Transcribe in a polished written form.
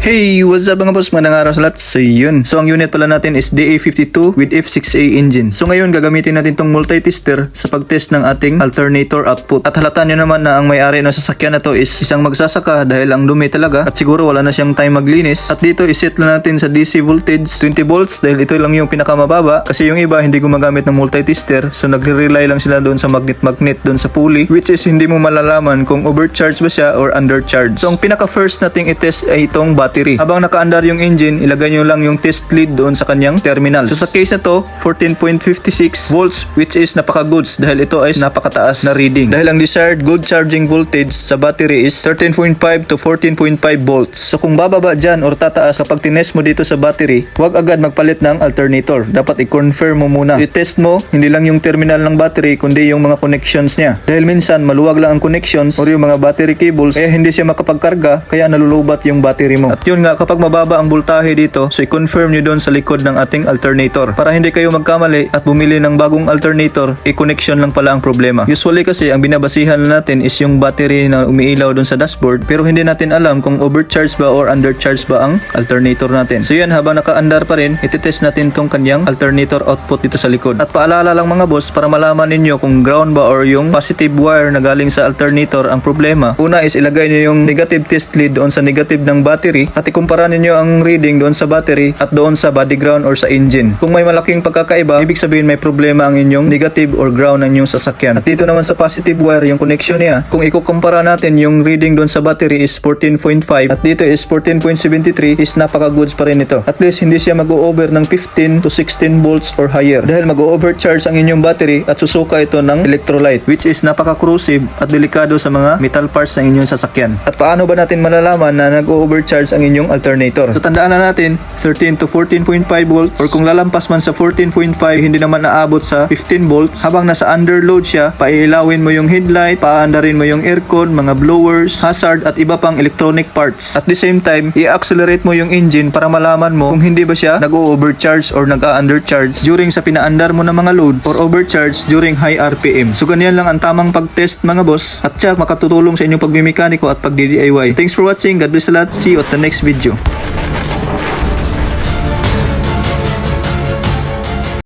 Hey, what's up mga boss? Magandang araw sa lahat. So yun. So ang unit pala natin is DA52 with F6A engine. So ngayon gagamitin natin tong multi-tester sa pag-test ng ating alternator output. At halata nyo naman na ang may-ari ng sasakyan na to is isang magsasaka dahil ang dumi talaga at siguro wala na siyang time maglinis. At dito iset lang natin sa DC voltage 20 volts dahil ito lang yung pinakamababa kasi yung iba hindi gumagamit ng multi-tester. So nagre-rely lang sila doon sa magnet doon sa pulley, which is hindi mo malalaman kung overcharge ba siya or undercharge. So ang pinaka-first nating i-test ay itong battery. Habang naka-andar yung engine, ilagay nyo lang yung test lead doon sa kanyang terminal. So sa case na to, 14.56 volts, which is napaka-goods dahil ito ay napakataas na reading. Dahil ang desired good charging voltage sa battery is 13.5 to 14.5 volts. So kung bababa dyan or tataas kapag tinest mo dito sa battery, huwag agad magpalit ng alternator. Dapat i-confirm mo muna. I-test mo, hindi lang yung terminal ng battery, kundi yung mga connections niya. Dahil minsan, maluwag lang ang connections or yung mga battery cables, kaya hindi siya makapagkarga, kaya nalulubat yung battery mo. At yun nga, kapag mababa ang voltahe dito, so i-confirm nyo doon sa likod ng ating alternator. Para hindi kayo magkamali at bumili ng bagong alternator, i-connection lang pala ang problema. Usually kasi, ang binabasihan natin is yung battery na umiilaw doon sa dashboard, pero hindi natin alam kung overcharge ba or undercharge ba ang alternator natin. So yan, habang naka-andar pa rin, ititest natin tong kanyang alternator output dito sa likod. At paalala lang mga boss, para malaman ninyo kung ground ba or yung positive wire na galing sa alternator ang problema. Una is ilagay nyo yung negative test lead doon sa negative ng battery at ikumpara ninyo ang reading doon sa battery at doon sa body ground or sa engine. Kung may malaking pagkakaiba, ibig sabihin may problema ang inyong negative or ground ng inyong sasakyan. At dito naman sa positive wire, yung connection niya, kung ikukumpara natin yung reading doon sa battery is 14.5 at dito is 14.73 is napaka-goods pa rin ito. At least hindi siya mag-o-over ng 15 to 16 volts or higher dahil mag-o-overcharge ang inyong battery at susuka ito ng electrolyte, which is napaka-corrosive at delikado sa mga metal parts ng inyong sasakyan. At paano ba natin malalaman na nag-o-overcharge ang inyong alternator? So tandaan na natin 13 to 14.5 volts or kung lalampas man sa 14.5 hindi naman naabot sa 15 volts. Habang nasa underload siya, paiilawin mo yung headlight, paandarin mo yung aircon, mga blowers, hazard at iba pang electronic parts. At the same time, i-accelerate mo yung engine para malaman mo kung hindi ba siya nag-o-overcharge or nag-a-undercharge during sa pinaandar mo ng mga load or overcharge during high RPM. So ganyan lang ang tamang pag-test mga boss at siya makatutulong sa inyong pagmimekaniko at pag-DIY. Thanks for watching. God bless a lot. See you at the next video.